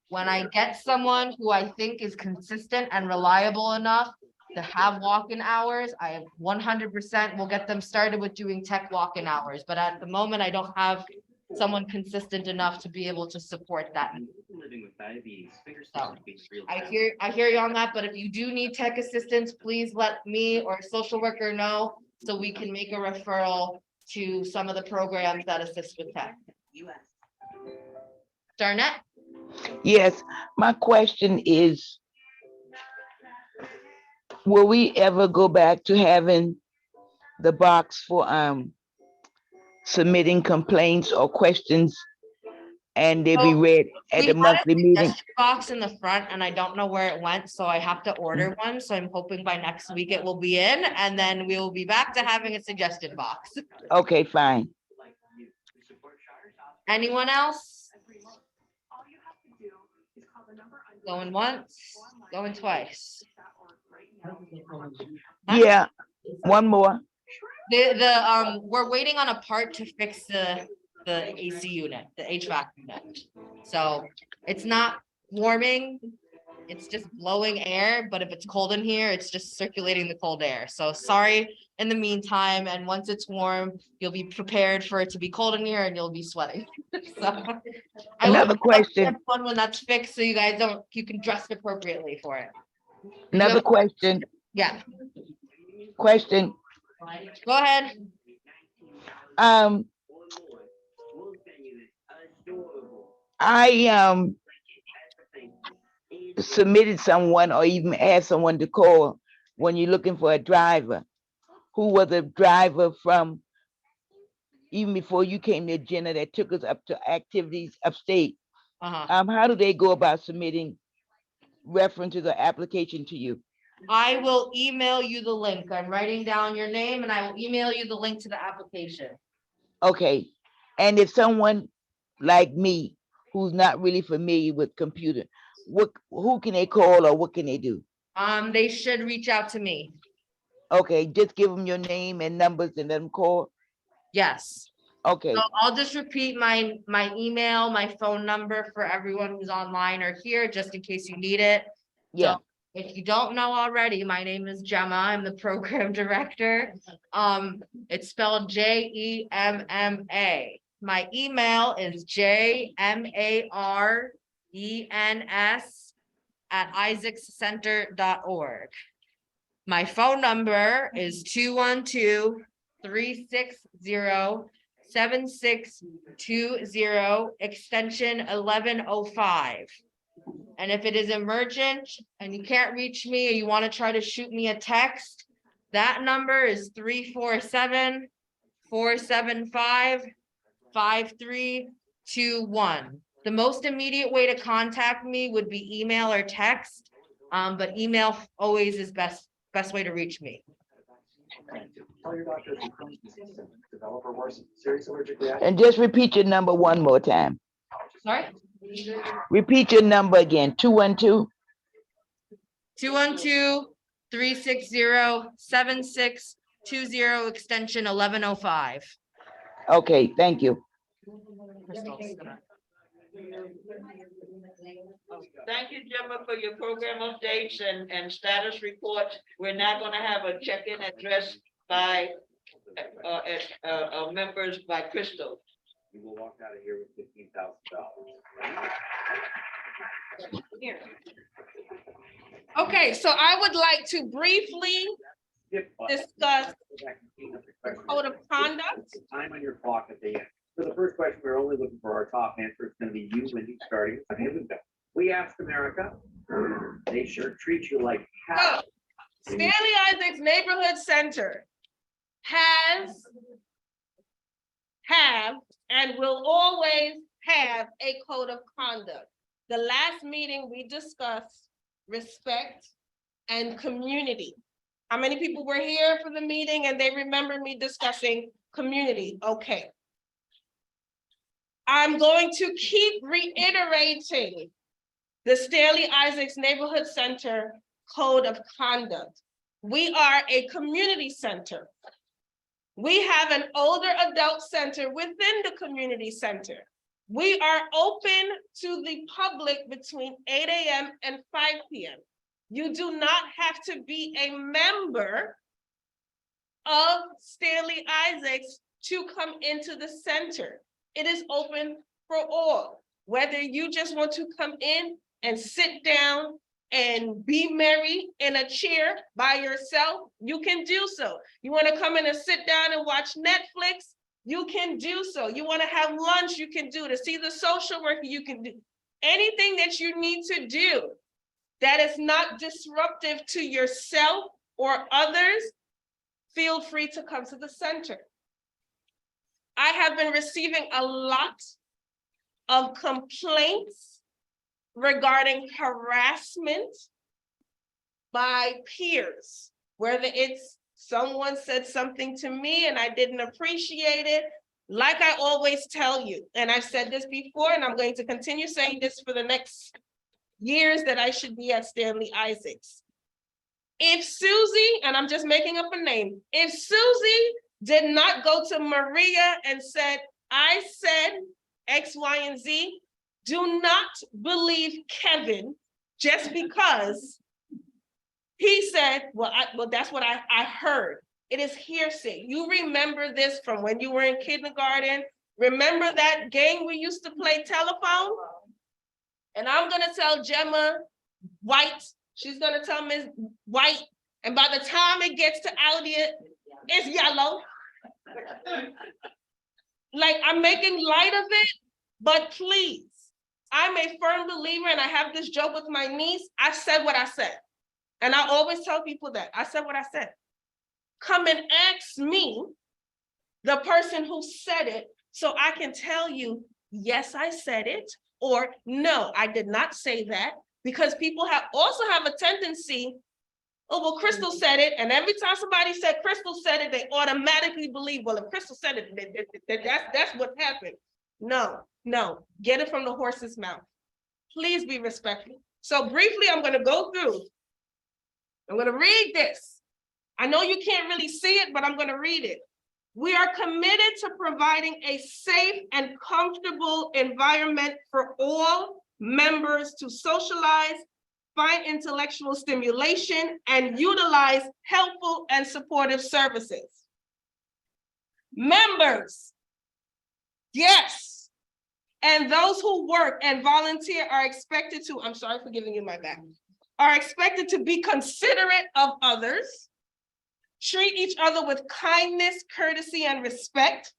When I get someone who I think is consistent and reliable enough to have walk-in hours, I 100% will get them started with doing tech walk-in hours. But at the moment, I don't have someone consistent enough to be able to support that. So, I hear you on that, but if you do need tech assistance, please let me or a social worker know so we can make a referral to some of the programs that assist with tech. Darnett? Yes, my question is, will we ever go back to having the box for submitting complaints or questions, and they be So, read at We the had a monthly meeting? suggestion box in the front and I don't know where it went, so I have to order one. So I'm hoping by next week it will be in and then we will be back to having a suggestion box. Okay, fine. Anyone else? Going once, going twice. Huh? Yeah, one more. We're waiting on a part to fix the AC unit, the HVAC unit. So it's not warming, it's just blowing air, but if it's cold in here, it's just circulating the cold air. So sorry in the meantime, and once it's warm, you'll be prepared for it to be cold in here and you'll be sweating. So I will Another question, one when that's fixed, so you guys you can dress appropriately for it. another question, Yeah, question. go ahead. I submitted someone or even asked someone to call when you're looking for a driver. Who was a driver from even before you came to Jenna that took us up to activities upstate? How do they go about submitting reference to the application to you? I will email you the link. I'm writing down your name and I will email you the link to the application. Okay, and if someone like me, who's not really familiar with computer, who can they call or what can they do? They should reach out to me. Okay, just give them your name and numbers and let them call. Yes. Okay, So I'll just repeat my email, my phone number for everyone who's online or here, just in case you need it. yeah, If you don't know already, my name is Gemma. I'm the program director. It's spelled Jemma. My email is jmarens@isaacscenter.org. My phone number is 212-360-7620, extension 1105. And if it is emergent and you can't reach me or you want to try to shoot me a text, that number is 347-475-5321. The most immediate way to contact me would be email or text, but email always is best way to reach me. and just repeat your number one more time. Sorry? Repeat your number again, 212. 212-360-7620, extension 1105. Okay, thank you. Thank you, Gemma, for your program updates and status reports. We're now gonna have a check-in address by members by Crystal. You will walk out of here with $15,000. Okay, so I would like to briefly discuss the code of conduct. Time on your clock at the end. So the first question, we're only looking for our top answer. It's gonna be you, Wendy, starting. Here we go. We asked America, they sure treat you like hell. Stanley Isaacs Neighborhood Center have and will always have a code of conduct. The last meeting we discussed respect and community. How many people were here for the meeting and they remember me discussing community? Okay. I'm going to keep reiterating the Stanley Isaacs Neighborhood Center Code of Conduct. We are a community center. We have an older adult center within the community center. We are open to the public between 8 a.m. and 5 p.m. You do not have to be a member of Stanley Isaacs to come into the center. It is open for all. Whether you just want to come in and sit down and be merry in a chair by yourself, you can do so. You want to come in and sit down and watch Netflix, you can do so. You want to have lunch, you can do. To see the social worker, you can do. Anything that you need to do that is not disruptive to yourself or others, feel free to come to the center. I have been receiving a lot of complaints regarding harassment by peers, whether it's someone said something to me and I didn't appreciate it. Like I always tell you, and I've said this before, and I'm going to continue saying this for the next years that I should be at Stanley Isaacs. If Susie, and I'm just making up a name, if Susie did not go to Maria and said, I said X, Y, and Z, do not believe Kevin just because he said, well, that's what I heard. It is hearsay. You remember this from when you were in kindergarten. Remember that game we used to play telephone? And I'm gonna tell Gemma White, she's gonna tell Ms. White, and by the time it gets to Elliot, it's yellow. Like, I'm making light of it, but please, I'm a firm believer, and I have this joke with my niece, I said what I said. And I always tell people that, I said what I said. Come and ask me, the person who said it, so I can tell you, yes, I said it, or no, I did not say that, because people also have a tendency, oh, well, Crystal said it, and every time somebody said Crystal said it, they automatically believe, well, if Crystal said it, that's what happened. No, get it from the horse's mouth. Please be respectful. So briefly, I'm gonna go through. I'm gonna read this. I know you can't really see it, but I'm gonna read it. We are committed to providing a safe and comfortable environment for all members to socialize, find intellectual stimulation, and utilize helpful and supportive services. Members, yes, and those who work and volunteer are expected to, I'm sorry for giving you my back, are expected to be considerate of others, treat each other with kindness, courtesy, and respect,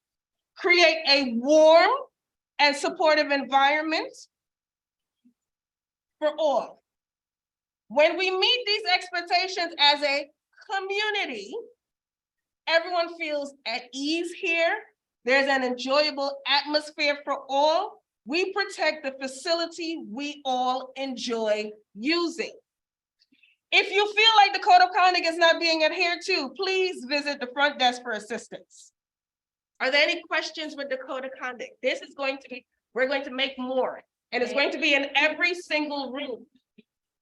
create a warm and supportive environment for all. When we meet these expectations as a community, everyone feels at ease here. There's an enjoyable atmosphere for all. We protect the facility we all enjoy using. If you feel like the code of conduct is not being adhered to, please visit the front desk for assistance. Are there any questions with the code of conduct? This is going to be, we're going to make more, and it's going to be in every single room.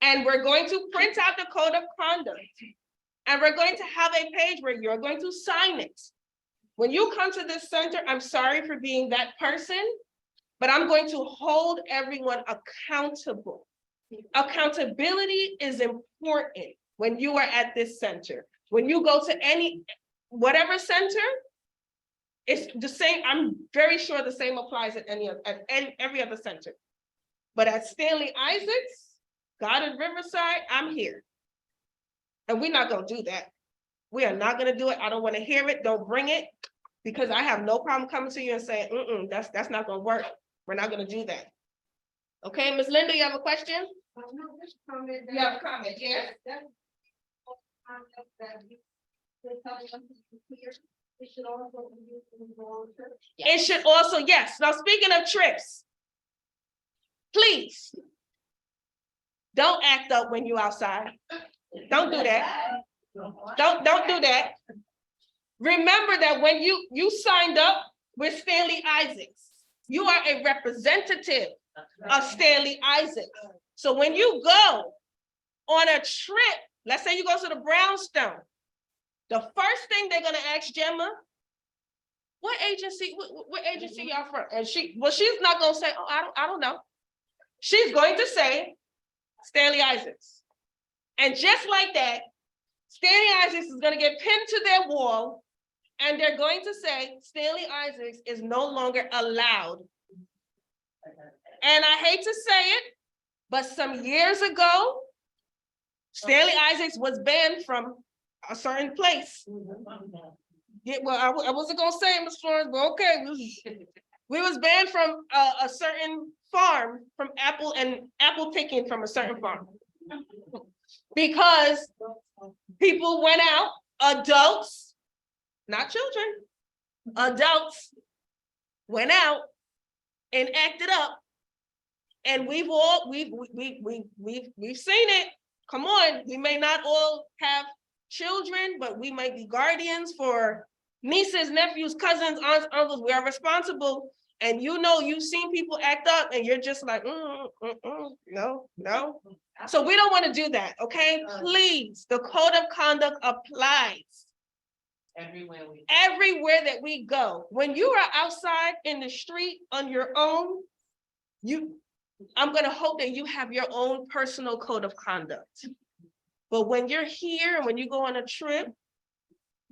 And we're going to print out the code of conduct. And we're going to have a page where you're going to sign it. When you come to this center, I'm sorry for being that person, but I'm going to hold everyone accountable. Accountability is important when you are at this center. When you go to whatever center, it's the same. I'm very sure the same applies at every other center. But at Stanley Isaacs, Goddard Riverside, I'm here. And we're not gonna do that. We are not gonna do it. I don't want to hear it. Don't bring it, because I have no problem coming to you and saying, that's not gonna work. We're not gonna do that. Okay, Ms. Linda, you have a question? You have a comment, yes? It should also, yes. Now, speaking of trips, please don't act up when you're outside. Don't do that. Don't do that. Remember that when you signed up with Stanley Isaacs, you are a representative of Stanley Isaacs. So when you go on a trip, let's say you go to the Brownstone, the first thing they're gonna ask Gemma, what agency y'all from? And she's not gonna say, oh, I don't know. She's going to say Stanley Isaacs. And just like that, Stanley Isaacs is gonna get pinned to their wall, and they're going to say Stanley Isaacs is no longer allowed. And I hate to say it, but some years ago, Stanley Isaacs was banned from a certain place. Yeah, well, I wasn't gonna say it, Ms. Florence, but okay. We was banned from a certain farm, from apple picking from a certain farm. Because people went out, adults, not children, adults went out and acted up. And we've seen it. Come on, we may not all have children, but we might be guardians for nieces, nephews, cousins, aunts, uncles. We are responsible. And you've seen people act up and you're just like, no. So we don't want to do that, okay? Please, the code of conduct applies. Everywhere that we go. When you are outside in the street on your own, I'm gonna hope that you have your own personal code of conduct. But when you're here, when you go on a trip,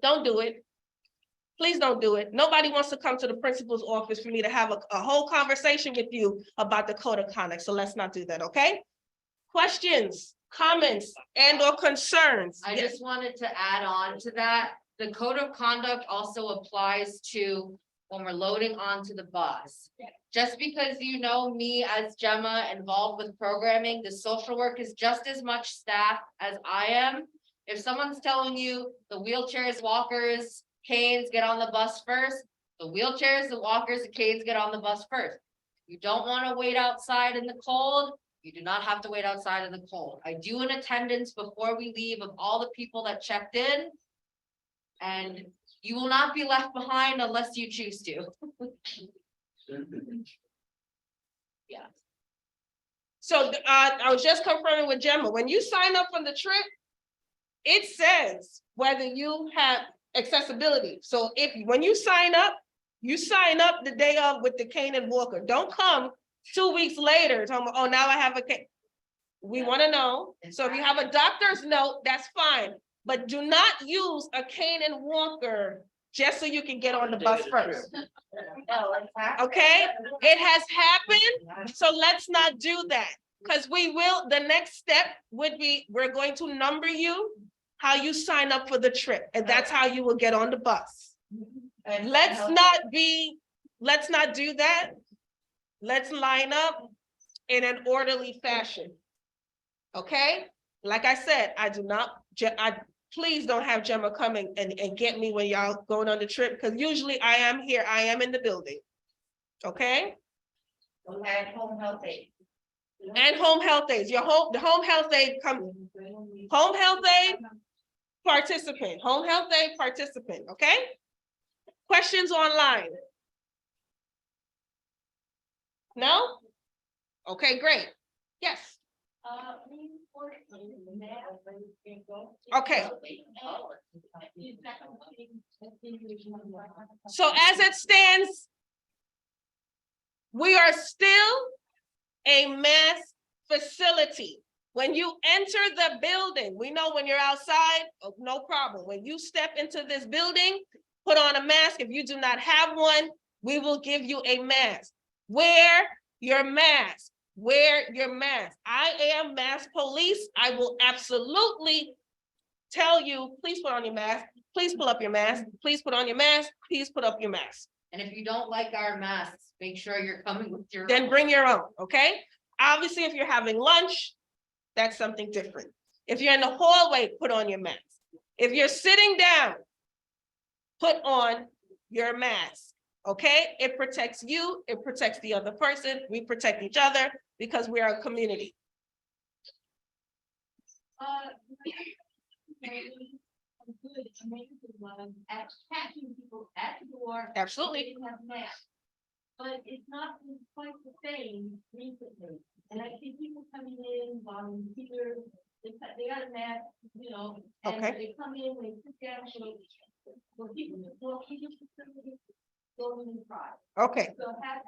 don't do it. Please don't do it. Nobody wants to come to the principal's office for me to have a whole conversation with you about the code of conduct. So let's not do that, okay? Questions, comments, and/or concerns? I just wanted to add on to that. The code of conduct also applies to when we're loading onto the bus. Just because you know me as Gemma involved with programming, the social work is just as much staff as I am. If someone's telling you the wheelchairs, walkers, canes get on the bus first, the wheelchairs, the walkers, the canes get on the bus first. You don't want to wait outside in the cold. You do not have to wait outside in the cold. I do an attendance before we leave of all the people that checked in. And you will not be left behind unless you choose to. Yeah. So I was just confirming with Gemma, when you sign up for the trip, it says whether you have accessibility. So when you sign up the day of with the cane and walker. Don't come 2 weeks later, talking about, oh, now I have a cane. We want to know. So if you have a doctor's note, that's fine. But do not use a cane and walker just so you can get on the bus first. Okay, it has happened, so let's not do that. Because the next step would be, we're going to number you, how you sign up for the trip, and that's how you will get on the bus. Let's not do that. Let's line up in an orderly fashion. Okay, like I said, please don't have Gemma coming and get me when y'all going on the trip, because usually I am here, I am in the building. Okay? And home health aid. And home health aides, the home health aide home health aide participant, okay? Questions online? No? Okay, great. Yes. Okay. So as it stands, we are still a mask facility. When you enter the building, we know when you're outside, oh, no problem. When you step into this building, put on a mask. If you do not have one, we will give you a mask. Wear your mask. Wear your mask. I am mask police. I will absolutely tell you, please put on your mask. Please pull up your mask. Please put on your mask. Please put up your mask. And if you don't like our masks, make sure you're coming with your. Then bring your own, okay? Obviously, if you're having lunch, that's something different. If you're in the hallway, put on your mask. If you're sitting down, put on your mask, okay? It protects you, it protects the other person, we protect each other because we are a community. Catching people at the door. Absolutely. But it's not been quite the same recently. And I see people coming in, volunteers, they got a mask, you know, and Okay. they come in, they sit down, for people, go in and try. Okay, So has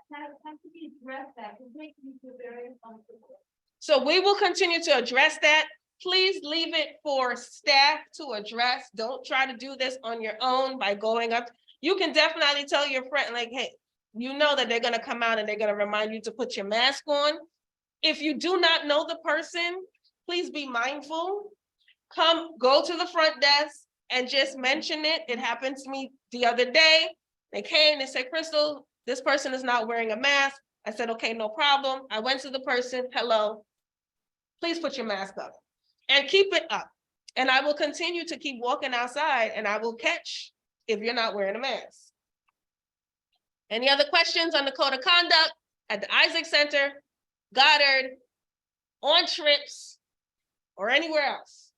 to be addressed that, it makes me feel very uncomfortable. so we will continue to address that. Please leave it for staff to address. Don't try to do this on your own by going up. You can definitely tell your friend, like, hey, you know that they're gonna come out and they're gonna remind you to put your mask on. If you do not know the person, please be mindful. Go to the front desk and just mention it. It happened to me the other day. They came, they said, Crystal, this person is not wearing a mask. I said, okay, no problem. I went to the person, hello, please put your mask up and keep it up. And I will continue to keep walking outside and I will catch if you're not wearing a mask. Any other questions on the code of conduct at the Isaac Center, Goddard, on trips, or anywhere else?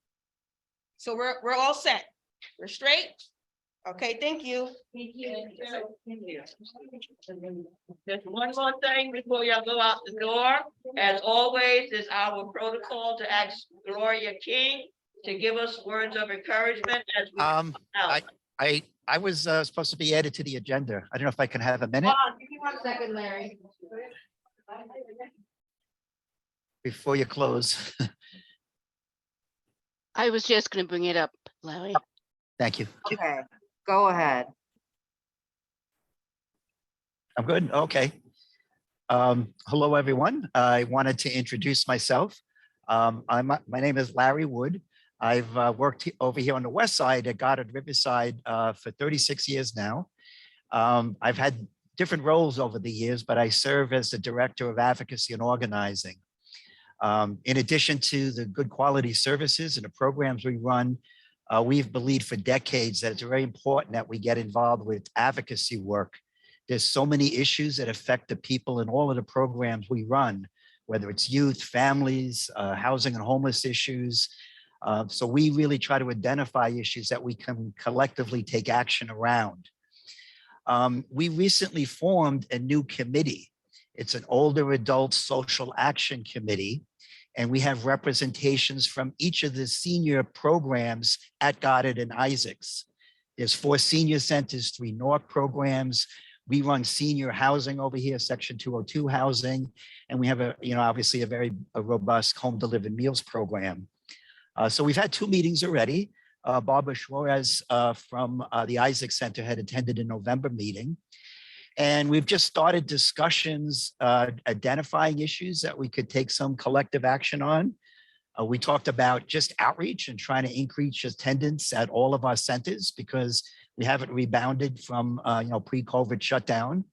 So we're all set. We're straight? Okay, thank you. Thank you. Just one more thing before y'all go out the door. As always, it's our protocol to ask Gloria King to give us words of encouragement as we come out. I was supposed to be added to the agenda. I don't know if I can have a minute Give me 1 second, Larry. before you close. I was just gonna bring it up, Larry. Thank you. Okay, go ahead. I'm good. Okay. Hello, everyone. I wanted to introduce myself. My name is Larry Wood. I've worked over here on the west side at Goddard Riverside for 36 years now. I've had different roles over the years, but I serve as the Director of Advocacy and Organizing. In addition to the good quality services and the programs we run, we've believed for decades that it's very important that we get involved with advocacy work. There's so many issues that affect the people in all of the programs we run, whether it's youth, families, housing and homeless issues. So we really try to identify issues that we can collectively take action around. We recently formed a new committee. It's an older adult social action committee. And we have representations from each of the senior programs at Goddard and Isaacs. There's 4 senior centers, 3 North programs. We run senior housing over here, Section 202 housing. And we have obviously a very robust home delivered meals program. So we've had 2 meetings already. Barbara Suarez from the Isaacs Center had attended a November meeting. And we've just started discussions, identifying issues that we could take some collective action on. We talked about just outreach and trying to increase attendance at all of our centers because we haven't rebounded from pre-COVID shutdown.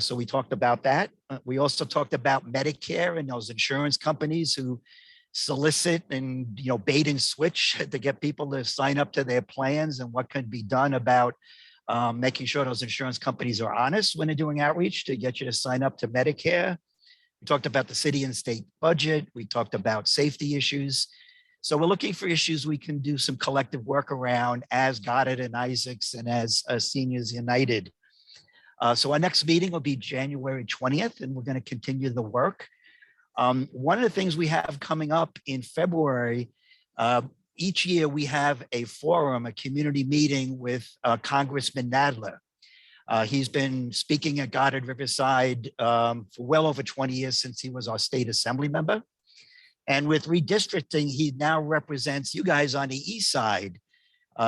So we talked about that. We also talked about Medicare and those insurance companies who solicit and bait and switch to get people to sign up to their plans and what can be done about making sure those insurance companies are honest when they're doing outreach to get you to sign up to Medicare. We talked about the city and state budget. We talked about safety issues. So we're looking for issues we can do some collective work around as Goddard and Isaacs and as Seniors United. So our next meeting will be January 20th, and we're going to continue the work. One of the things we have coming up in February, each year we have a forum, a community meeting with Congressman Nadler. He's been speaking at Goddard Riverside for well over 20 years since he was our state assembly member. And with redistricting, he now represents you guys on the east side.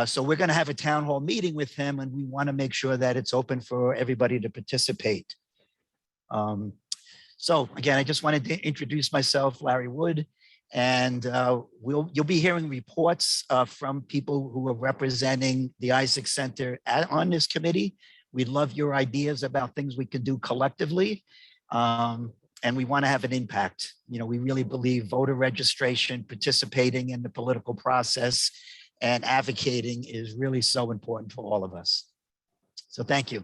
So we're going to have a town hall meeting with him, and we want to make sure that it's open for everybody to participate. So again, I just wanted to introduce myself, Larry Wood, and you'll be hearing reports from people who are representing the Isaacs Center on this committee. We'd love your ideas about things we can do collectively. And we want to have an impact. We really believe voter registration, participating in the political process, and advocating is really so important for all of us. So thank you.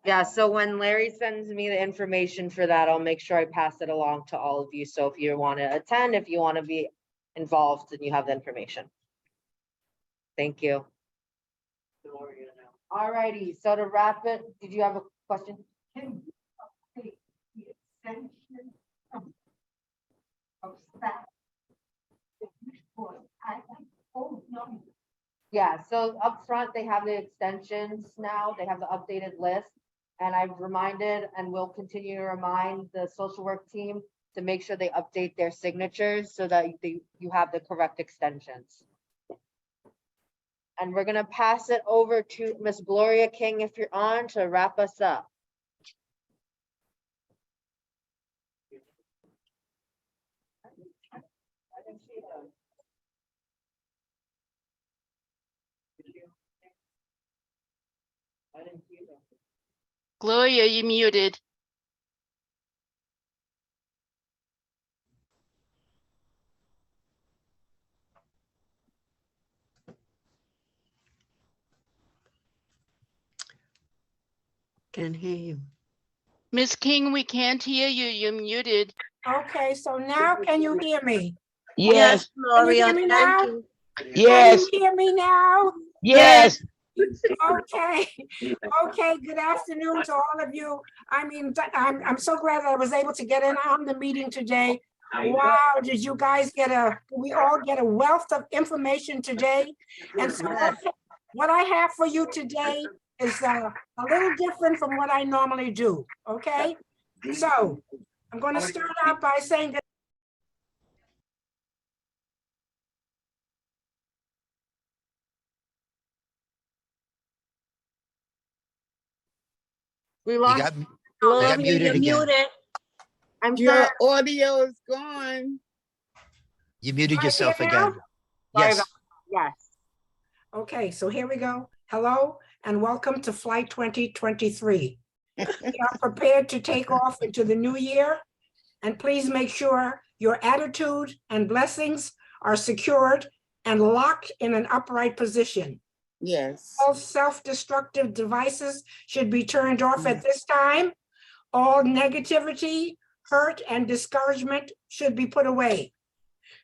Yeah, so when Larry sends me the information for that, I'll make sure I pass it along to all of you. So if you want to attend, if you want to be involved, then you have the information. Thank you. All righty, so to wrap it, did you have a question? Yeah, so up front, they have the extensions now, they have the updated list. And I've reminded and will continue to remind the social work team to make sure they update their signatures so that you have the correct extensions. And we're gonna pass it over to Miss Gloria King, if you're on, to wrap us up. Gloria, you muted. Can hear you. Miss King, we can't hear you. You're muted. Okay, so now can you hear me? Yes, Can you hear me now? yes, Can you hear me now? yes. Okay, okay, good afternoon to all of you. I mean, I'm so glad that I was able to get in on the meeting today. Wow, did you guys we all get a wealth of information today? And so what I have for you today is a little different from what I normally do, okay? So I'm going to start out by saying that We You lost. got, you Gloria, got muted you're again. muted. I'm Your sorry. audio is gone. You muted Right yourself here now? again. Sorry Yes. about- Yes. okay, so here we go. Hello and welcome to Flight 2023. We are prepared to take off into the new year. And please make sure your attitude and blessings are secured and locked in an upright position. Yes. All self-destructive devices should be turned off at this time. All negativity, hurt, and discouragement should be put away.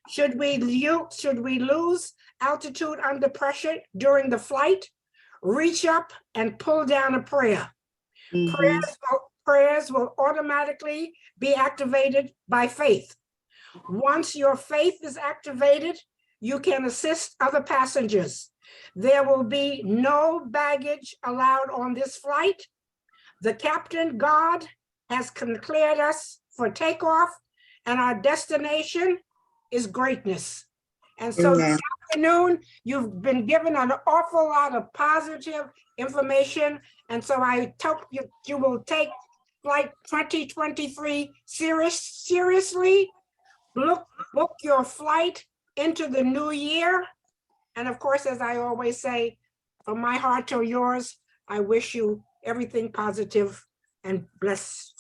Should we lose altitude under pressure during the flight, reach up and pull down a prayer. Mhm. Prayers will automatically be activated by faith. Once your faith is activated, you can assist other passengers. There will be no baggage allowed on this flight. The captain, God, has cleared us for takeoff, and our destination is greatness. And so this Amen. afternoon, you've been given an awful lot of positive information. And so I hope you will take flight 2023 seriously. Book your flight into the new year. And of course, as I always say, from my heart to yours, I wish you everything positive and blessed.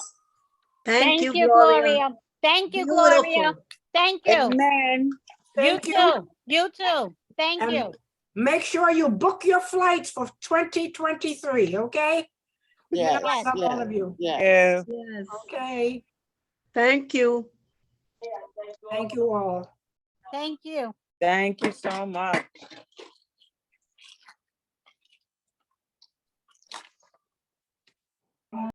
Thank you, Gloria. Thank you, Gloria. Thank you. Amen. You Thank you. too. You too. Thank And you. make sure you book your flights for 2023, okay? Yes, I love all of you. yes. Yes. Okay, Thank you. thank you all. Thank you. Thank you so much.